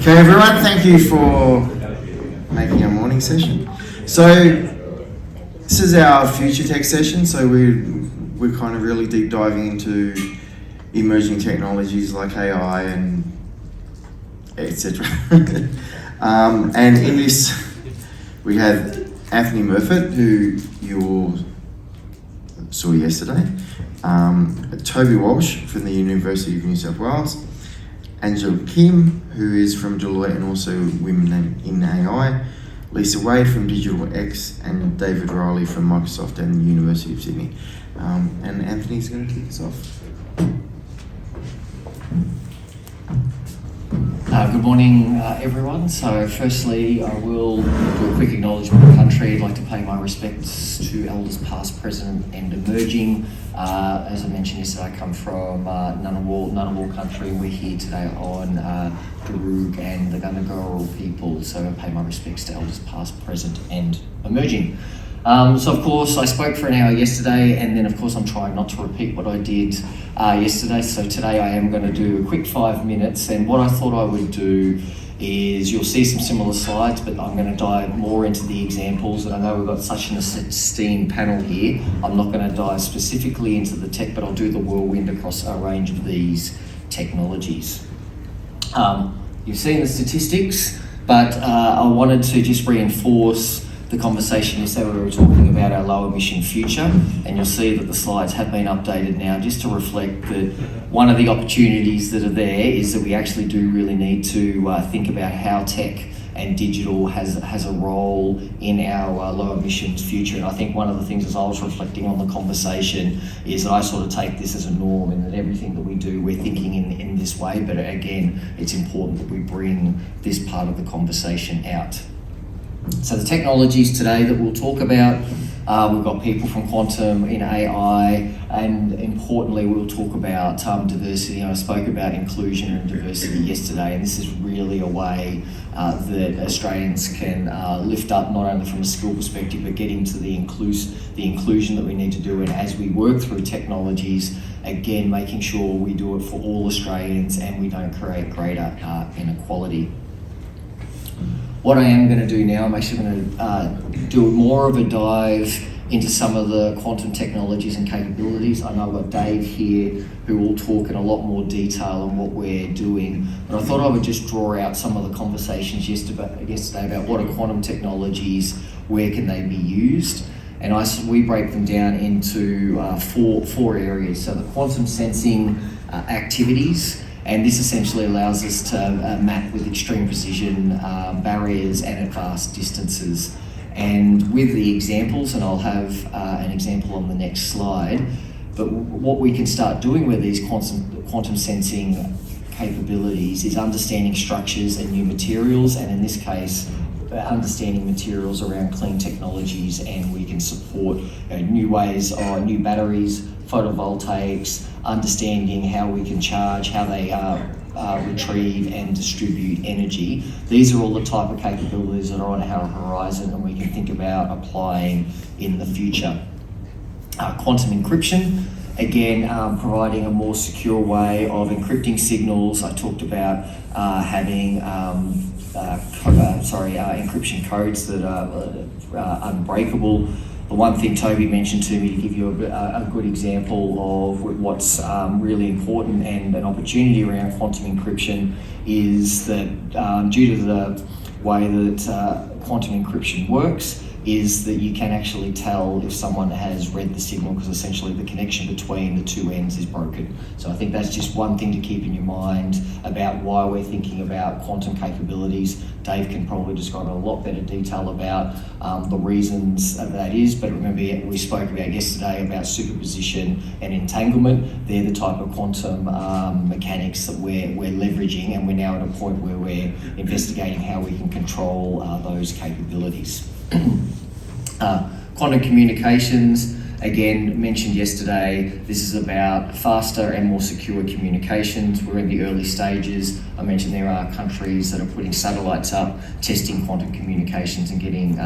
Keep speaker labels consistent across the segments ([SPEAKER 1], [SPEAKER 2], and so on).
[SPEAKER 1] Okay, everyone, thank you for making our morning session. So this is our future tech session. So we're kind of really deep diving into emerging technologies like AI and etc. And in this, we have Anthony Murfett, who you all saw yesterday, Toby Walsh from the University of New South Wales, Angela Kim, who is from Deloitte and also Women in AI, Lisa Wade from DigitalX, and David Reilly from Microsoft and the University of Sydney. And Anthony's going to kick us off.
[SPEAKER 2] Good morning, everyone. So firstly, I will do a quick acknowledgement of country. I'd like to pay my respects to elders past, present and emerging. As I mentioned yesterday, I come from Ngunnawal country, and we're here today on Darug and the Gundungurral people. So I pay my respects to elders past, present and emerging. So of course I spoke for an hour yesterday, and then of course I'm trying not to repeat what I did yesterday. So today I am going to do a quick 5 minutes, and what I thought I would do is you'll see some similar slides, but I'm going to dive more into the examples. And I know we've got such an esteemed panel here. I'm not going to dive specifically into the tech, but I'll do the whirlwind across a range of these technologies. You've seen the statistics, but I wanted to just reinforce the conversation yesterday where we were talking about our low emission future, and you'll see that the slides have been updated now just to reflect that one of the opportunities that are there is that we actually do really need to think about how tech and digital has a role in our low emissions future. And I think one of the things as I was reflecting on the conversation is that I sort of take this as a norm, and that everything that we do, we're thinking in this way, but again, it's important that we bring this part of the conversation out. So the technologies today that we'll talk about, we've got people from quantum in AI, and importantly we'll talk about diversity. I spoke about inclusion and diversity yesterday, and this is really a way that Australians can lift up, not only from a skill perspective, but get into the inclusion that we need to do. And as we work through technologies, again, making sure we do it for all Australians and we don't create greater inequality. What I am going to do now, I'm actually going to do more of a dive into some of the quantum technologies and capabilities. I know I've got Dave here who will talk in a lot more detail on what we're doing, but I thought I would just draw out some of the conversations yesterday about what are quantum technologies, where can they be used, and we break them down into four areas. So the quantum sensing activities, and this essentially allows us to map with extreme precision barriers and at vast distances. And with the examples, and I'll have an example on the next slide, but what we can start doing with these quantum sensing capabilities is understanding structures and new materials, and in this case, understanding materials around clean technologies, and we can support new ways, new batteries, photovoltaics, understanding how we can charge, how they retrieve and distribute energy. These are all the type of capabilities that are on our horizon and we can think about applying in the future. Quantum encryption, again, providing a more secure way of encrypting signals. I talked about having encryption codes that are unbreakable. The one thing Toby mentioned to me, to give you a good example of what's really important and an opportunity around quantum encryption, is that due to the way that quantum encryption works, is that you can actually tell if someone has read the signal, because essentially the connection between the two ends is broken. So I think that's just one thing to keep in your mind about why we're thinking about quantum capabilities. Dave can probably describe in a lot better detail about the reasons that is, but remember we spoke about yesterday about superposition and entanglement. They're the type of quantum mechanics that we're leveraging, and we're now at a point where we're investigating how we can control those capabilities. Quantum communications, again, mentioned yesterday, this is about faster and more secure communications. We're in the early stages. I mentioned there are countries that are putting satellites up, testing quantum communications and getting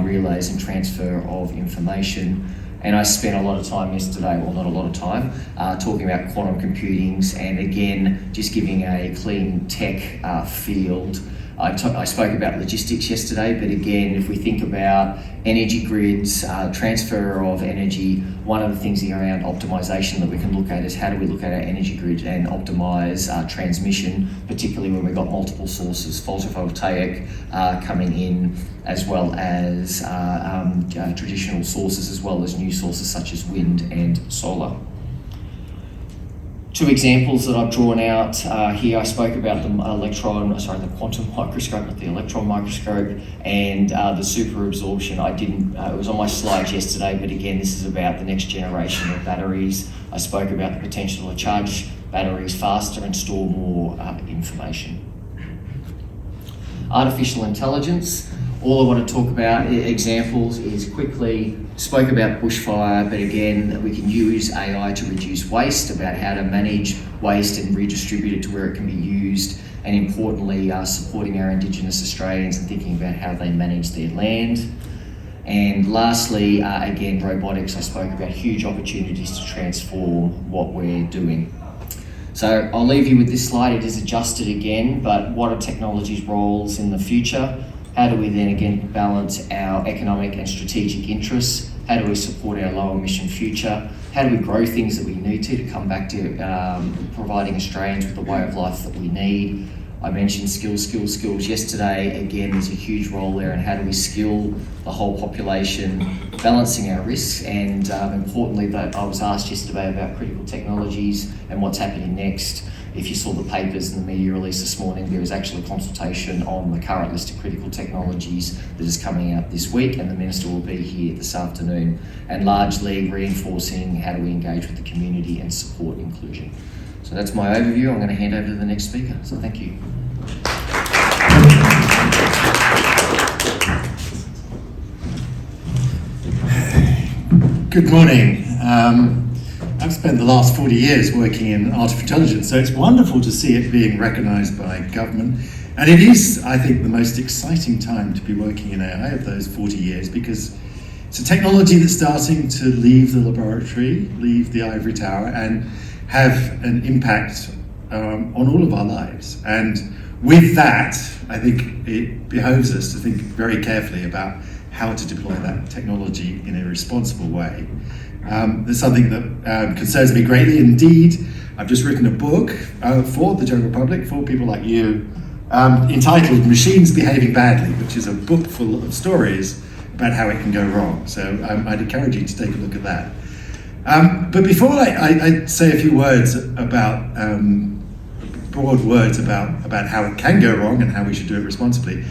[SPEAKER 2] relays and transfer of information. And I spent a lot of time yesterday, well not a lot of time, talking about quantum computings, and again, just giving a clean tech field. I spoke about logistics yesterday, but again, if we think about energy grids, transfer of energy, one of the things around optimization that we can look at is how do we look at our energy grid and optimize transmission, particularly when we've got multiple sources, photovoltaic coming in, as well as traditional sources, as well as new sources such as wind and solar. Two examples that I've drawn out here. I spoke about the quantum microscope, not the electron microscope, and the super absorption. It was on my slides yesterday, but again, this is about the next generation of batteries. I spoke about the potential to charge batteries faster and store more information. Artificial intelligence. All I want to talk about examples is quickly spoke about bushfire, but again, we can use AI to reduce waste, about how to manage waste and redistribute it to where it can be used, and importantly, supporting our Indigenous Australians and thinking about how they manage their land. And lastly, again, robotics. I spoke about huge opportunities to transform what we're doing. So I'll leave you with this slide. It is adjusted again, but what are technology's roles in the future? How do we then again balance our economic and strategic interests? How do we support our low emission future? How do we grow things that we need to come back to providing Australians with the way of life that we need? I mentioned skills yesterday. Again, there's a huge role there, and how do we skill the whole population, balancing our risks, and importantly, that I was asked yesterday about critical technologies and what's happening next. If you saw the papers and the media release this morning, there is actually a consultation on the current list of critical technologies that is coming out this week, and the Minister will be here this afternoon, and largely reinforcing how do we engage with the community and support inclusion. So that's my overview. I'm going to hand over to the next speaker. So thank you.
[SPEAKER 3] Good morning. I've spent the last 40 years working in artificial intelligence, so it's wonderful to see it being recognised by government. And it is, I think, the most exciting time to be working in AI of those 40 years, because it's a technology that's starting to leave the laboratory, leave the ivory tower, and have an impact on all of our lives. And with that, I think it behoves us to think very carefully about how to deploy that technology in a responsible way. There's something that concerns me greatly indeed. I've just written a book for the general public, for people like you, entitled Machines Behaving Badly, which is a book full of stories about how it can go wrong. So I'd encourage you to take a look at that. But before I say a few words about, broad words about how it can go wrong and how we should do it responsibly,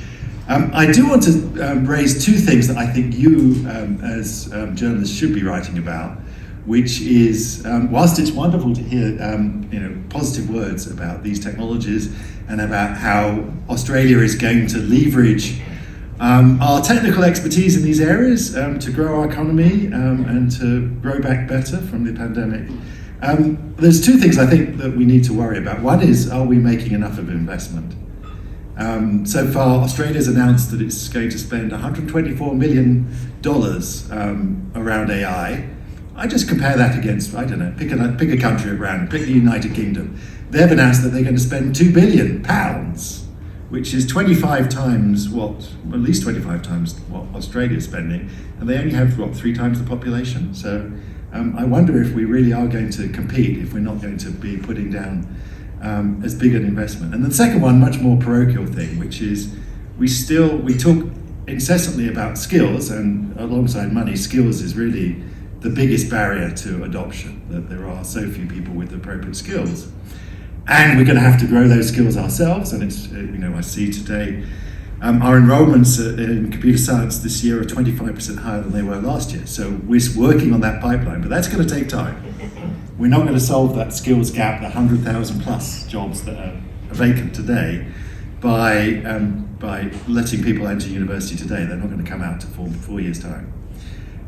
[SPEAKER 3] I do want to raise two things that I think you as journalists should be writing about, which is, whilst it's wonderful to hear positive words about these technologies and about how Australia is going to leverage our technical expertise in these areas to grow our economy and to grow back better from the pandemic. There's two things I think that we need to worry about. One is, are we making enough of investment? So far, Australia's announced that it's going to spend $124 million around AI. I just compare that against, I don't know, pick a country around, pick the United Kingdom. They've announced that they're going to spend £2 billion, which is 25 times at least 25 times what Australia's spending, and they only have, 3 times the population. So I wonder if we really are going to compete, if we're not going to be putting down as big an investment. And the second one, much more parochial thing, which is we talk incessantly about skills, and alongside money, skills is really the biggest barrier to adoption, that there are so few people with appropriate skills. And we're going to have to grow those skills ourselves, and it's, I see today our enrollments in computer science this year are 25% higher than they were last year. So we're working on that pipeline, but that's going to take time. We're not going to solve that skills gap, the 100,000 plus jobs that are vacant today, by letting people enter university today. They're not going to come out to 4 years' time.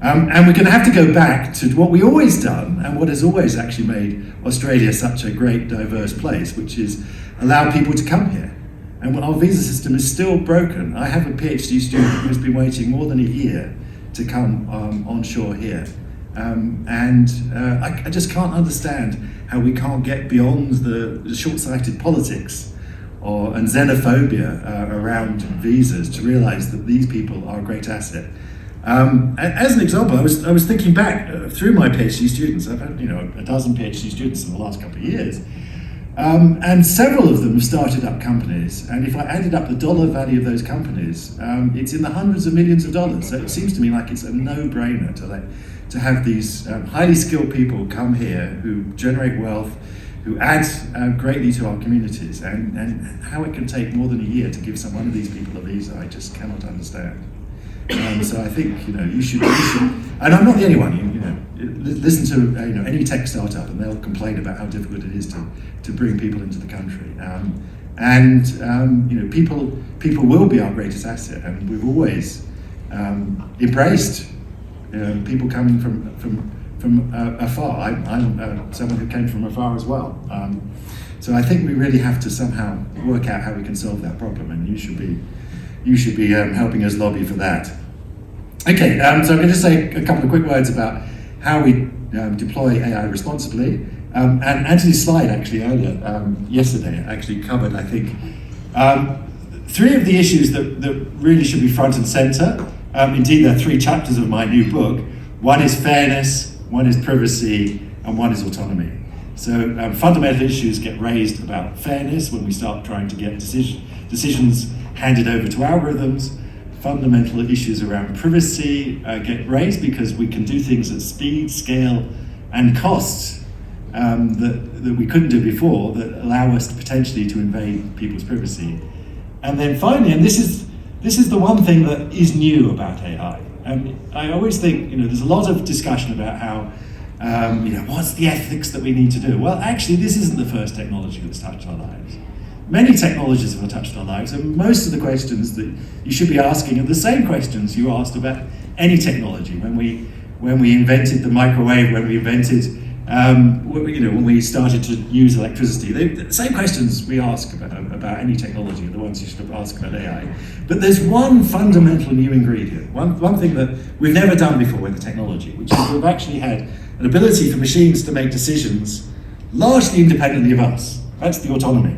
[SPEAKER 3] And we're going to have to go back to what we always done, and what has always actually made Australia such a great, diverse place, which is allow people to come here. And our visa system is still broken. I have a PhD student who's been waiting more than a year to come onshore here. I just can't understand how we can't get beyond the short-sighted politics and xenophobia around visas to realise that these people are a great asset. As an example, I was thinking back through my PhD students. I've had a dozen PhD students in the last couple of years, and several of them have started up companies. And if I added up the dollar value of those companies, it's in the hundreds of millions of dollars. So it seems to me like it's a no-brainer to have these highly skilled people come here who generate wealth, who add greatly to our communities, and how it can take more than a year to give one of these people a visa, I just cannot understand. So I think you should, and I'm not the only one. Listen to any tech startup, and they'll complain about how difficult it is to bring people into the country. People will be our greatest asset, and we've always embraced people coming from afar. I'm someone who came from afar as well. So I think we really have to somehow work out how we can solve that problem, and you should be helping us lobby for that. Okay, so I'm going to just say a couple of quick words about how we deploy AI responsibly. And Anthony's slide actually earlier, yesterday, actually covered, I think, three of the issues that really should be front and center. Indeed, there are 3 chapters of my new book. One is fairness, one is privacy, and one is autonomy. So fundamental issues get raised about fairness when we start trying to get decisions handed over to algorithms. Fundamental issues around privacy get raised because we can do things at speed, scale, and cost that we couldn't do before, that allow us potentially to invade people's privacy. And then finally, and this is the one thing that is new about AI. I always think there's a lot of discussion about how what's the ethics that we need to do. Well, actually, this isn't the first technology that's touched our lives. Many technologies have touched our lives, and most of the questions that you should be asking are the same questions you asked about any technology. When we invented the microwave, when we invented, when we started to use electricity, the same questions we ask about any technology are the ones you should have asked about AI. But there's one fundamental new ingredient, one thing that we've never done before with the technology, which is we've actually had an ability for machines to make decisions largely independently of us. That's the autonomy.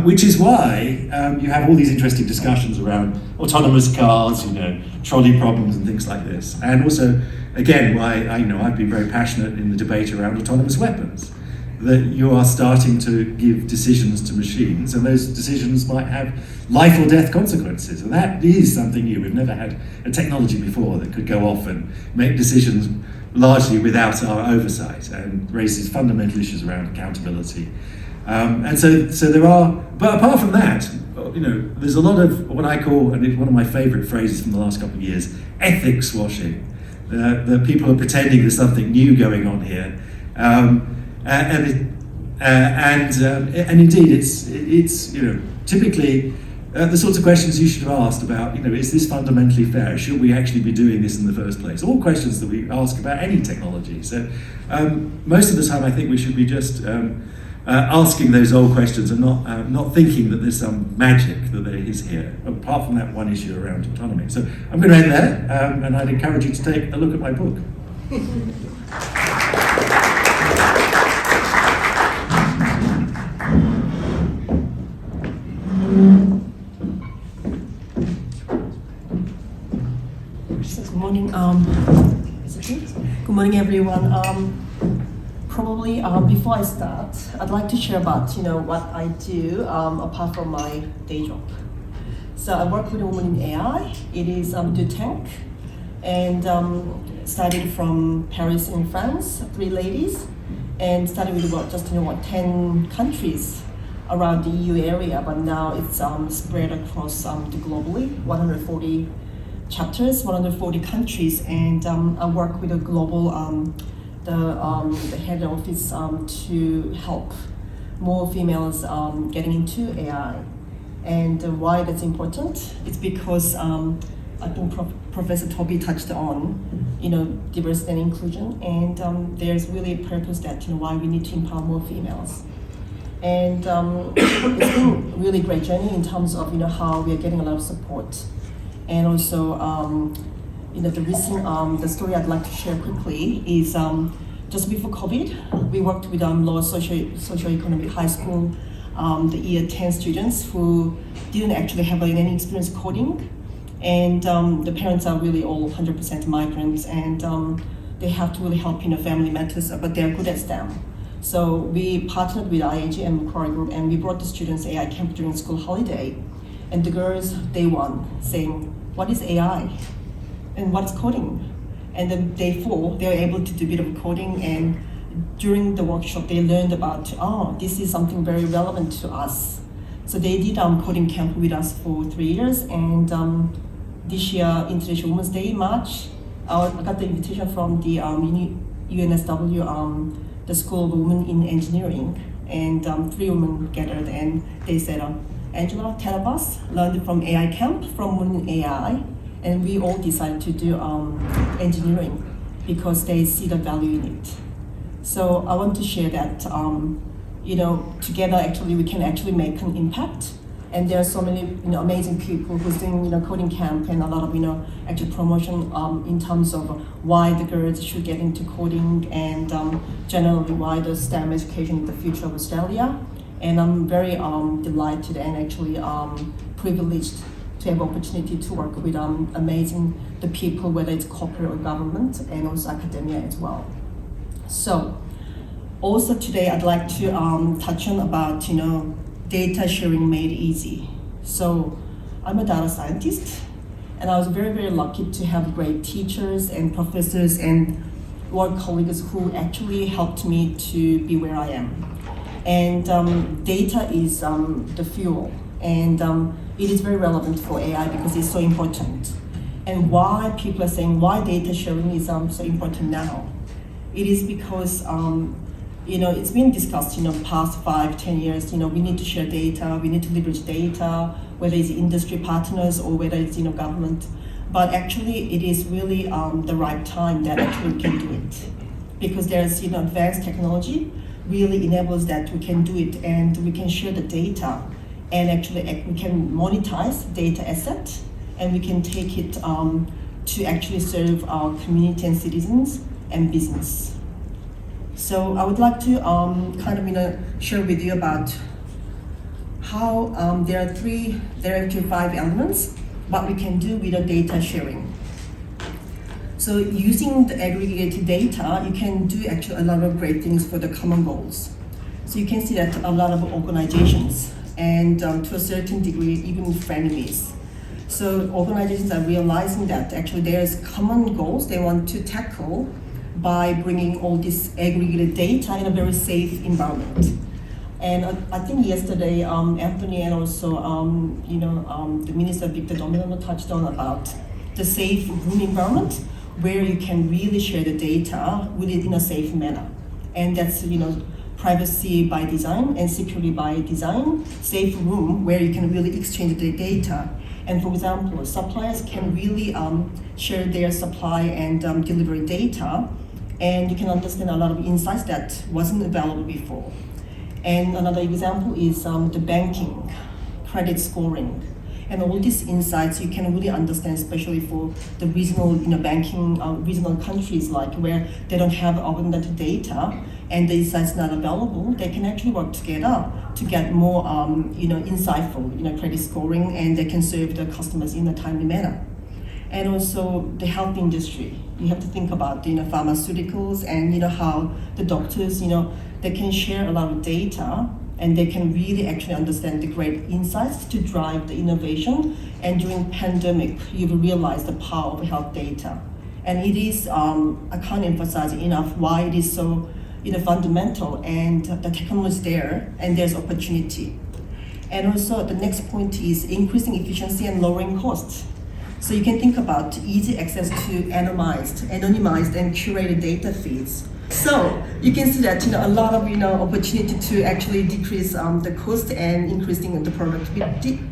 [SPEAKER 3] Which is why you have all these interesting discussions around autonomous cars, trolley problems and things like this. And also, again, why I've been very passionate in the debate around autonomous weapons. That you are starting to give decisions to machines, and those decisions might have life or death consequences. And that is something new. We've never had a technology before that could go off and make decisions largely without our oversight, and raises fundamental issues around accountability. And so there are, but apart from that, there's a lot of what I call, and it's one of my favourite phrases from the last couple of years, ethics washing. The people are pretending there's something new going on here, and indeed it's typically the sorts of questions you should have asked about, is this fundamentally fair? Should we actually be doing this in the first place? All questions that we ask about any technology. So most of the time I think we should be just asking those old questions and not thinking that there's some magic that there is here, apart from that one issue around autonomy. So I'm going to end there, and I'd encourage you to take a look at my book.
[SPEAKER 4] Good morning. Good morning, everyone. Probably before I start, I'd like to share about what I do apart from my day job. So I work with a woman in AI. It is Dept, and studied from Paris in France, 3 ladies, and studied with about just 10 countries around the EU area. But now it's spread across globally, 140 chapters, 140 countries, and I work with a global. The head office to help more females getting into AI. And why that's important? It's because I think Professor Toby touched on, diversity and inclusion, and there's really a purpose that why we need to empower more females. And it's been a really great journey in terms of how we are getting a lot of support, and also the recent the story I'd like to share quickly is just before COVID, we worked with lower socioeconomic high school, the year 10 students who didn't actually have any experience coding, and the parents are really all 100% migrants, and they have to really help family matters, but they're good at STEM. So we partnered with IAG and Macquarie Group, and we brought the students AI camp during school holiday, and the girls day one saying, "What is AI? And what is coding?" And then day 4, they were able to do a bit of coding, and during the workshop, they learned about, this is something very relevant to us. So they did coding camp with us for 3 years, and this year, International Women's Day, March, I got the invitation from the UNSW, the School of Women in Engineering, and 3 women gathered, and they said, Angela, 10 of us learned from AI camp, from Women in AI, and we all decided to do engineering because they see the value in it. So I want to share that, together actually we can actually make an impact. And there are so many amazing people who's doing coding camp and a lot of actual promotion in terms of why the girls should get into coding and generally why the STEM education is the future of Australia. And I'm very delighted and actually privileged to have opportunity to work with the people, whether it's corporate or government, and also academia as well. So also today I'd like to touch on about data sharing made easy. So I'm a data scientist, and I was very, very lucky to have great teachers and professors and work colleagues who actually helped me to be where I am. And data is the fuel, and it is very relevant for AI because it's so important. And why people are saying why data sharing is so important now? It is because it's been discussed past 5-10 years. We need to share data, we need to leverage data, whether it's industry partners or whether it's government. But actually, it is really the right time that actually we can do it, because there's advanced technology really enables that we can do it, and we can share the data, and actually we can monetize data asset, and we can take it to actually serve our community and citizens and business. So I would like to share with you about how there are actually 5 elements what we can do with the data sharing. So using the aggregated data, you can do actually a lot of great things for the common goals. So you can see that a lot of organizations, and to a certain degree, even frenemies. So organizations are realizing that actually there's common goals they want to tackle by bringing all this aggregated data in a very safe environment. And I think yesterday, Anthony and also the Minister Victor Domino touched on about the safe room environment where you can really share the data within a safe manner. And that's privacy by design and security by design, safe room where you can really exchange the data. And for example, suppliers can really share their supply and delivery data, and you can understand a lot of insights that wasn't available before. And another example is the banking, credit scoring, and all these insights you can really understand, especially for the regional banking, regional countries like where they don't have abundant data and the insights not available. They can actually work together to get more insightful credit scoring, and they can serve the customers in a timely manner. And also the health industry. You have to think about pharmaceuticals and how the doctors they can share a lot of data, and they can really actually understand the great insights to drive the innovation. And during pandemic, you will realize the power of health data. And it is I can't emphasize enough why it is so fundamental, and the technology is there, and there's opportunity. And also the next point is increasing efficiency and lowering costs. So you can think about easy access to anonymized and curated data feeds. So you can see that a lot of opportunity to actually decrease the cost and increasing the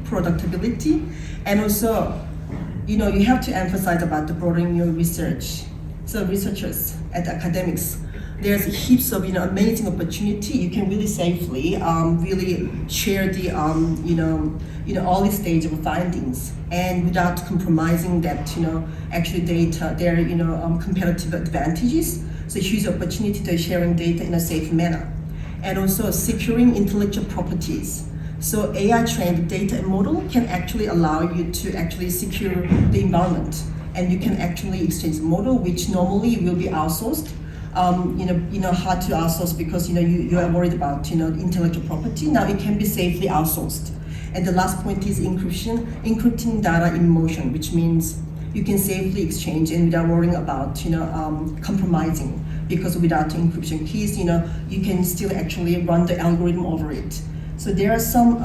[SPEAKER 4] productivity, and also you have to emphasize about the broadening your research. So researchers and academics there's heaps of amazing opportunity. You can really safely really share the all the stage of findings, and without compromising that actually data their competitive advantages. So huge opportunity to sharing data in a safe manner, and also securing intellectual properties. So AI trained data model can actually allow you to actually secure the environment, and you can actually exchange the model, which normally will be outsourced. Hard to outsource because you are worried about intellectual property. Now it can be safely outsourced. And the last point is encrypting data in motion, which means you can safely exchange and without worrying about compromising, because without encryption keys, you can still actually run the algorithm over it. So there are some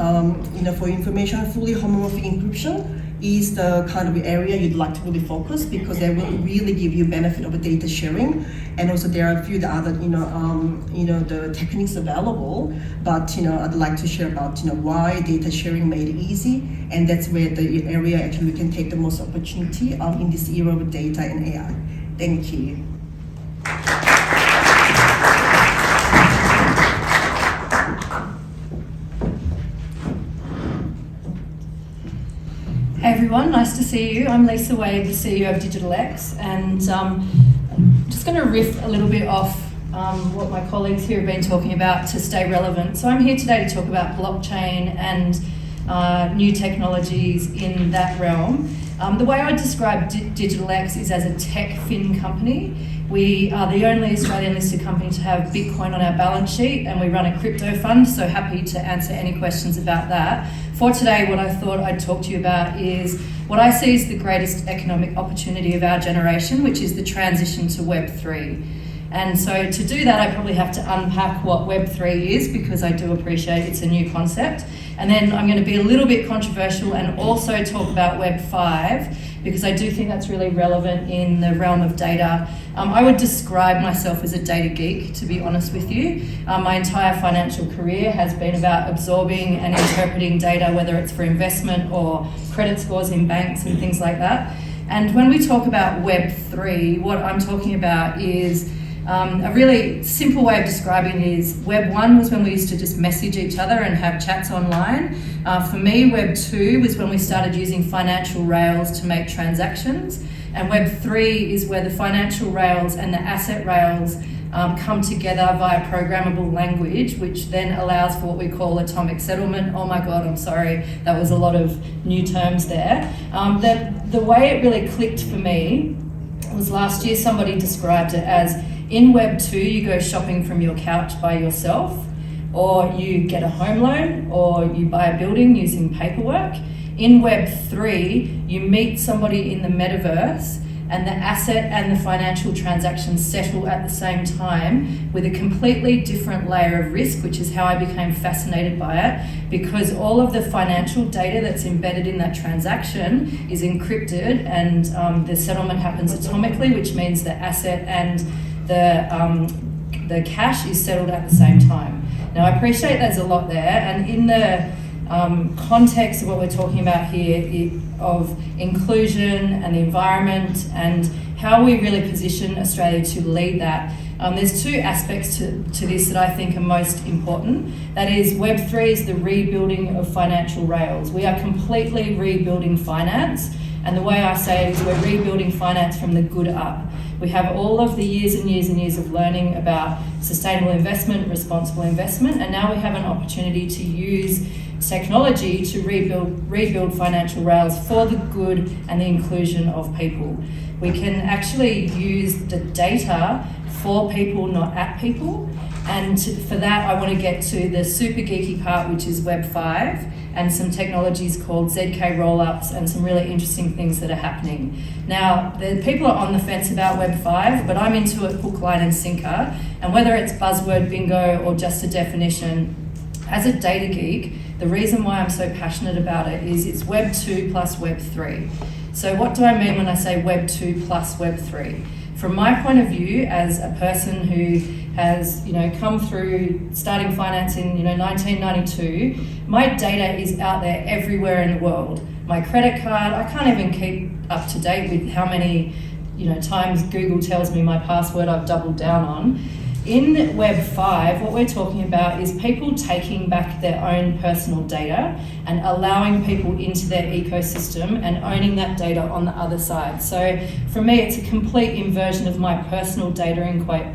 [SPEAKER 4] for information, fully homomorphic encryption is the kind of area you'd like to really focus, because that will really give you benefit of data sharing. And also there are a few other the techniques available, but I'd like to share about why data sharing made it easy, and that's where the area actually we can take the most opportunity in this era of data and AI. Thank you.
[SPEAKER 5] Hey everyone, nice to see you. I'm Lisa Wade, the CEO of DigitalX, and I'm just going to riff a little bit off what my colleagues here have been talking about to stay relevant. So I'm here today to talk about blockchain and new technologies in that realm. The way I describe DigitalX is as a tech fin company. We are the only Australian listed company to have Bitcoin on our balance sheet, and we run a crypto fund, so happy to answer any questions about that. For today, what I thought I'd talk to you about is what I see as the greatest economic opportunity of our generation, which is the transition to Web3. And so to do that, I probably have to unpack what Web3 is, because I do appreciate it's a new concept. And then I'm going to be a little bit controversial and also talk about Web5, because I do think that's really relevant in the realm of data. I would describe myself as a data geek, to be honest with you. My entire financial career has been about absorbing and interpreting data, whether it's for investment or credit scores in banks and things like that. And when we talk about Web3, what I'm talking about is a really simple way of describing it is Web 1 was when we used to just message each other and have chats online. For me, Web 2 was when we started using financial rails to make transactions. And Web 3 is where the financial rails and the asset rails come together via programmable language, which then allows for what we call atomic settlement. Oh my God, I'm sorry, that was a lot of new terms there. The way it really clicked for me was last year somebody described it as, in Web 2, you go shopping from your couch by yourself, or you get a home loan, or you buy a building using paperwork. In Web 3, you meet somebody in the metaverse, and the asset and the financial transactions settle at the same time with a completely different layer of risk, which is how I became fascinated by it, because all of the financial data that's embedded in that transaction is encrypted, and the settlement happens atomically, which means the asset and the cash is settled at the same time. Now, I appreciate there's a lot there, and in the context of what we're talking about here of inclusion and the environment and how we really position Australia to lead that, there's two aspects to this that I think are most important. That is, Web3 is the rebuilding of financial rails. We are completely rebuilding finance, and the way I say it is we're rebuilding finance from the good up. We have all of the years and years and years of learning about sustainable investment, responsible investment, and now we have an opportunity to use technology to rebuild financial rails for the good and the inclusion of people. We can actually use the data for people, not at people. And for that, I want to get to the super geeky part, which is Web 5, and some technologies called ZK rollups and some really interesting things that are happening. Now, the people are on the fence about Web 5, but I'm into it hook, line, and sinker. And whether it's buzzword bingo or just a definition, as a data geek, the reason why I'm so passionate about it is it's Web 2 plus Web 3. So what do I mean when I say Web 2 plus Web 3? From my point of view, as a person who has come through starting finance in 1992, my data is out there everywhere in the world. My credit card, I can't even keep up to date with how many times Google tells me my password I've doubled down on. In Web 5, what we're talking about is people taking back their own personal data and allowing people into their ecosystem and owning that data on the other side. So for me, it's a complete inversion of my personal data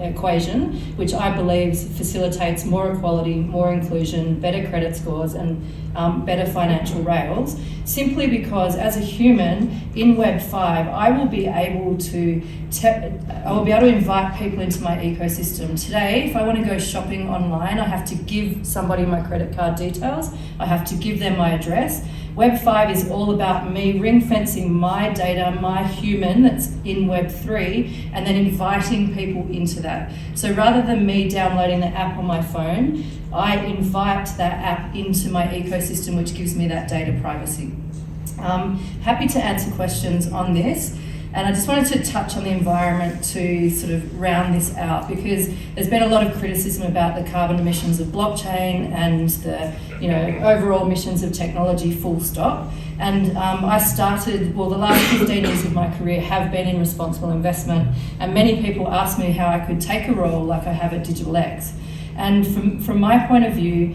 [SPEAKER 5] equation, which I believe facilitates more equality, more inclusion, better credit scores, and better financial rails, simply because as a human in Web 5, I will be able to invite people into my ecosystem. Today, if I want to go shopping online, I have to give somebody my credit card details, I have to give them my address. Web 5 is all about me ring-fencing my data, my human that's in Web 3, and then inviting people into that. So rather than me downloading the app on my phone, I invite that app into my ecosystem, which gives me that data privacy. Happy to answer questions on this. And I just wanted to touch on the environment to sort of round this out, because there's been a lot of criticism about the carbon emissions of blockchain and the overall emissions of technology, full stop. And I started, the last 15 years of my career have been in responsible investment, and many people ask me how I could take a role like I have at DigitalX. And from my point of view,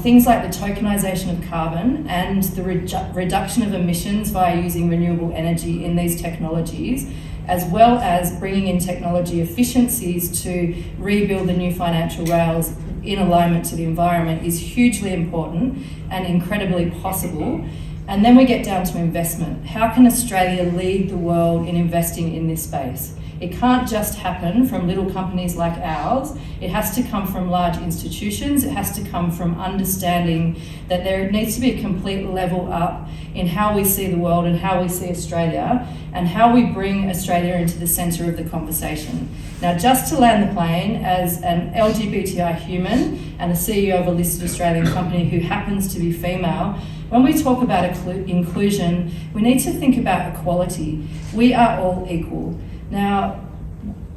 [SPEAKER 5] things like the tokenization of carbon and the reduction of emissions via using renewable energy in these technologies, as well as bringing in technology efficiencies to rebuild the new financial rails in alignment to the environment, is hugely important and incredibly possible. And then we get down to investment. How can Australia lead the world in investing in this space? It can't just happen from little companies like ours. It has to come from large institutions. It has to come from understanding that there needs to be a complete level up in how we see the world and how we see Australia, and how we bring Australia into the centre of the conversation. Now, just to land the plane, as an LGBTI human and a CEO of a listed Australian company who happens to be female, when we talk about inclusion, we need to think about equality. We are all equal. Now,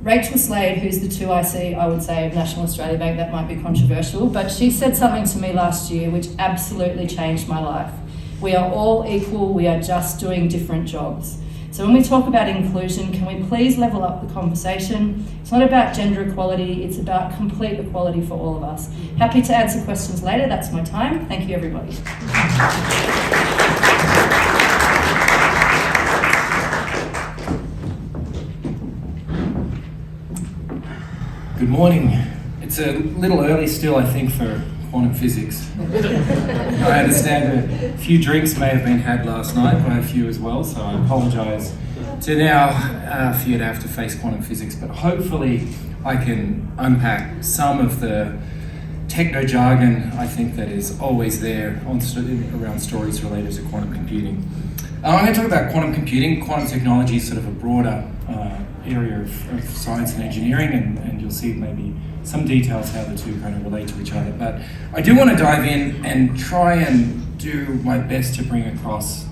[SPEAKER 5] Rachel Slade, who's the 2IC, I would say, of National Australia Bank, that might be controversial, but she said something to me last year which absolutely changed my life. We are all equal, we are just doing different jobs. So when we talk about inclusion, can we please level up the conversation? It's not about gender equality, it's about complete equality for all of us. Happy to answer questions later, that's my time. Thank you, everybody.
[SPEAKER 6] Good morning. It's a little early still, I think, for quantum physics. I understand a few drinks may have been had last night by a few as well, so I apologise to now for you to have to face quantum physics, but hopefully I can unpack some of the techno jargon, I think, that is always there around stories related to quantum computing. I'm going to talk about quantum computing. Quantum technology is sort of a broader area of science and engineering, and you'll see maybe some details how the two kind of relate to each other. But I do want to dive in and try and do my best to bring across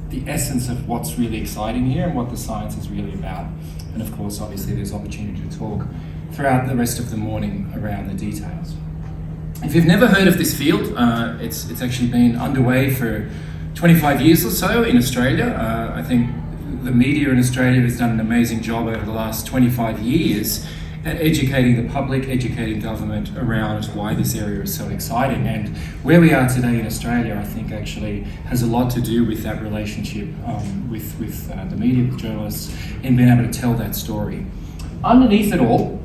[SPEAKER 6] the essence of what's really exciting here and what the science is really about. And of course, obviously, there's opportunity to talk throughout the rest of the morning around the details. If you've never heard of this field, it's actually been underway for 25 years or so in Australia. I think the media in Australia has done an amazing job over the last 25 years at educating the public, educating government around why this area is so exciting. And where we are today in Australia, I think, actually has a lot to do with that relationship with the media, with journalists, in being able to tell that story. Underneath it all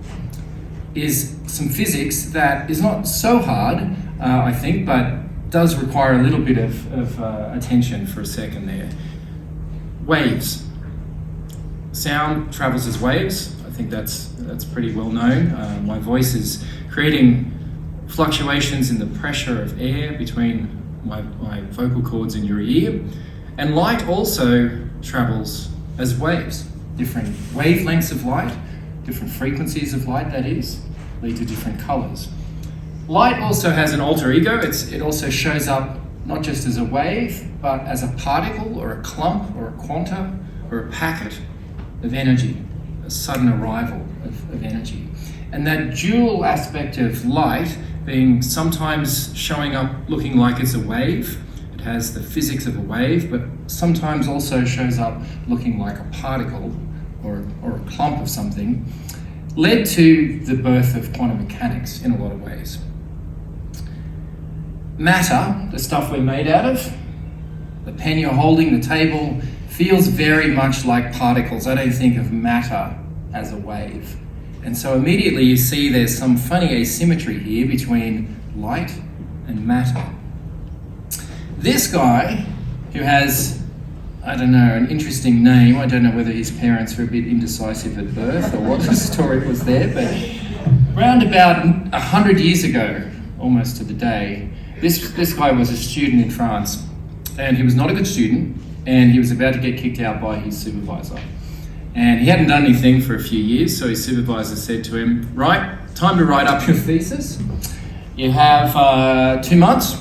[SPEAKER 6] is some physics that is not so hard, I think, but does require a little bit of attention for a second there. Waves. Sound travels as waves. I think that's pretty well known. My voice is creating fluctuations in the pressure of air between my vocal cords in your ear. And light also travels as waves. Different wavelengths of light, different frequencies of light, that is, lead to different colours. Light also has an alter ego. It also shows up not just as a wave, but as a particle or a clump or a quanta or a packet of energy, a sudden arrival of energy. And that dual aspect of light being sometimes showing up looking like it's a wave, it has the physics of a wave, but sometimes also shows up looking like a particle or a clump of something, led to the birth of quantum mechanics in a lot of ways. Matter, the stuff we're made out of, the pen you're holding, the table, feels very much like particles. I don't think of matter as a wave. And so immediately you see there's some funny asymmetry here between light and matter. This guy, who has, I don't know, an interesting name, I don't know whether his parents were a bit indecisive at birth or what the story was there, but around about 100 years ago, almost to the day, this guy was a student in France, and he was not a good student, and he was about to get kicked out by his supervisor. And he hadn't done anything for a few years, so his supervisor said to him, right, time to write up your thesis. You have 2 months.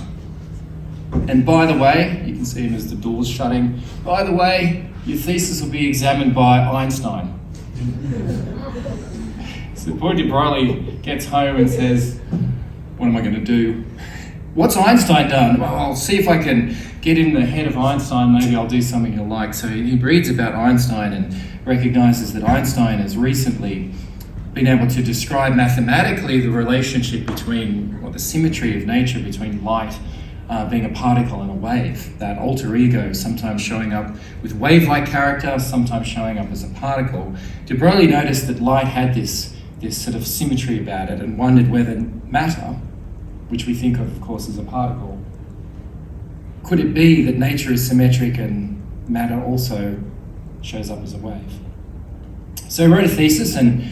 [SPEAKER 6] And by the way, you can see him as the door's shutting, by the way, your thesis will be examined by Einstein. So poor Reilly gets home and says, what am I going to do? What's Einstein done? Well, I'll see if I can get in the head of Einstein, maybe I'll do something he'll like. So he reads about Einstein and recognises that Einstein has recently been able to describe mathematically the relationship between, or the symmetry of nature between light being a particle and a wave, that alter ego sometimes showing up with wave-like character, sometimes showing up as a particle. De Broglie noticed that light had this sort of symmetry about it and wondered whether matter, which we think of course, as a particle, could it be that nature is symmetric and matter also shows up as a wave? So he wrote a thesis and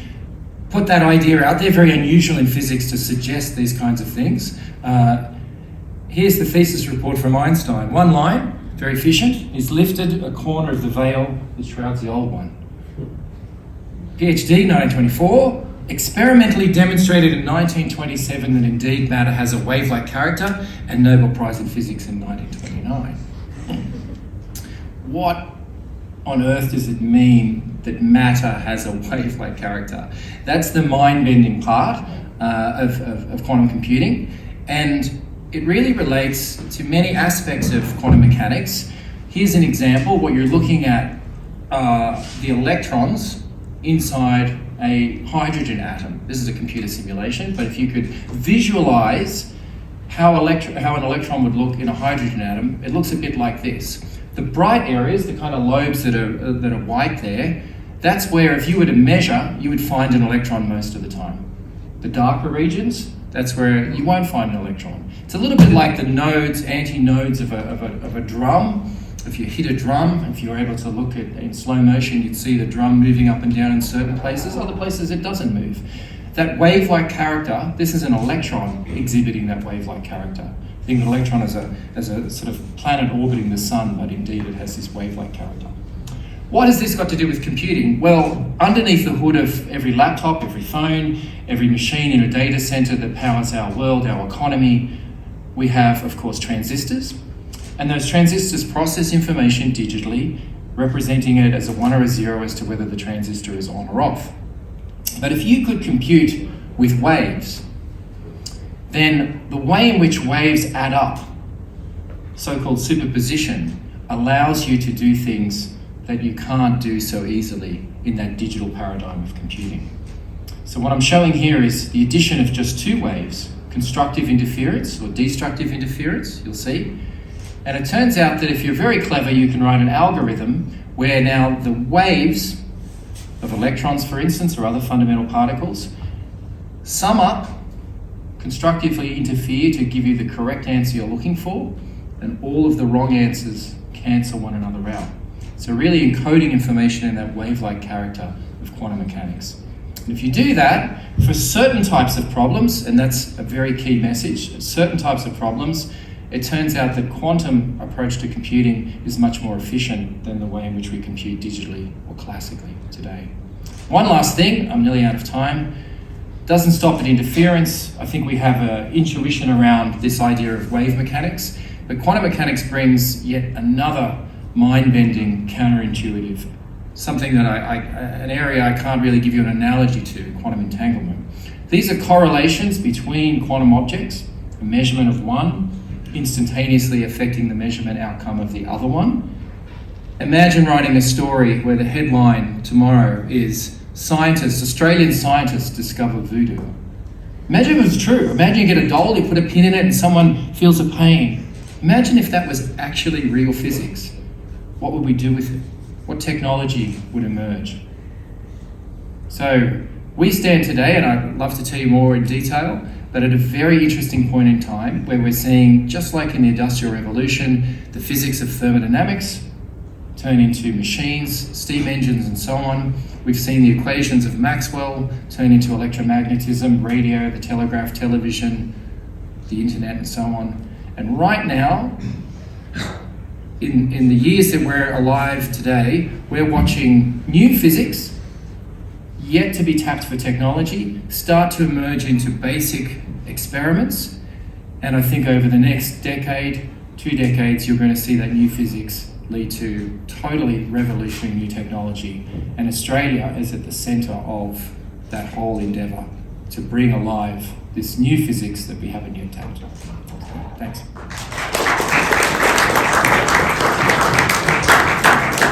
[SPEAKER 6] put that idea out there, very unusual in physics to suggest these kinds of things. Here's the thesis report from Einstein. One line, very efficient. He's lifted a corner of the veil that shrouds the old one. PhD, 1924. Experimentally demonstrated in 1927 that indeed matter has a wave-like character, and Nobel Prize in Physics in 1929. What on earth does it mean that matter has a wave-like character? That's the mind-bending part of quantum computing, and it really relates to many aspects of quantum mechanics. Here's an example. What you're looking at are the electrons inside a hydrogen atom. This is a computer simulation, but if you could visualize how an electron would look in a hydrogen atom, it looks a bit like this. The bright areas, the kind of lobes that are white there, that's where if you were to measure, you would find an electron most of the time. The darker regions, that's where you won't find an electron. It's a little bit like the nodes, anti-nodes of a drum. If you hit a drum, if you're able to look at in slow motion, you'd see the drum moving up and down in certain places, other places it doesn't move. That wave-like character, this is an electron exhibiting that wave-like character. Think of an electron as a sort of planet orbiting the sun, but indeed it has this wave-like character. What has this got to do with computing? Well, underneath the hood of every laptop, every phone, every machine in a data center that powers our world, our economy, we have, of course, transistors. And those transistors process information digitally, representing it as a 1 or a 0 as to whether the transistor is on or off. But if you could compute with waves, then the way in which waves add up, so-called superposition, allows you to do things that you can't do so easily in that digital paradigm of computing. So what I'm showing here is the addition of just 2 waves, constructive interference or destructive interference, you'll see. And it turns out that if you're very clever, you can write an algorithm where now the waves of electrons, for instance, or other fundamental particles, sum up, constructively interfere to give you the correct answer you're looking for, and all of the wrong answers cancel one another out. So really encoding information in that wave-like character of quantum mechanics. And if you do that, for certain types of problems, and that's a very key message, certain types of problems, it turns out that quantum approach to computing is much more efficient than the way in which we compute digitally or classically today. One last thing, I'm nearly out of time. Doesn't stop at interference. I think we have an intuition around this idea of wave mechanics, but quantum mechanics brings yet another mind-bending, counterintuitive, something that an area I can't really give you an analogy to, quantum entanglement. These are correlations between quantum objects, a measurement of one, instantaneously affecting the measurement outcome of the other one. Imagine writing a story where the headline tomorrow is Australian scientists discover voodoo. Imagine if it was true. Imagine you get a doll, you put a pin in it and someone feels a pain. Imagine if that was actually real physics. What would we do with it? What technology would emerge? So we stand today, and I'd love to tell you more in detail, but at a very interesting point in time where we're seeing, just like in the Industrial Revolution, the physics of thermodynamics turn into machines, steam engines and so on. We've seen the equations of Maxwell turn into electromagnetism, radio, the telegraph, television, the internet and so on. And right now, in the years that we're alive today, we're watching new physics, yet to be tapped for technology, start to emerge into basic experiments. And I think over the next decade, 2 decades, you're going to see that new physics lead to totally revolutionary new technology. And Australia is at the centre of that whole endeavour to bring alive this new physics that we haven't yet tapped. Thanks.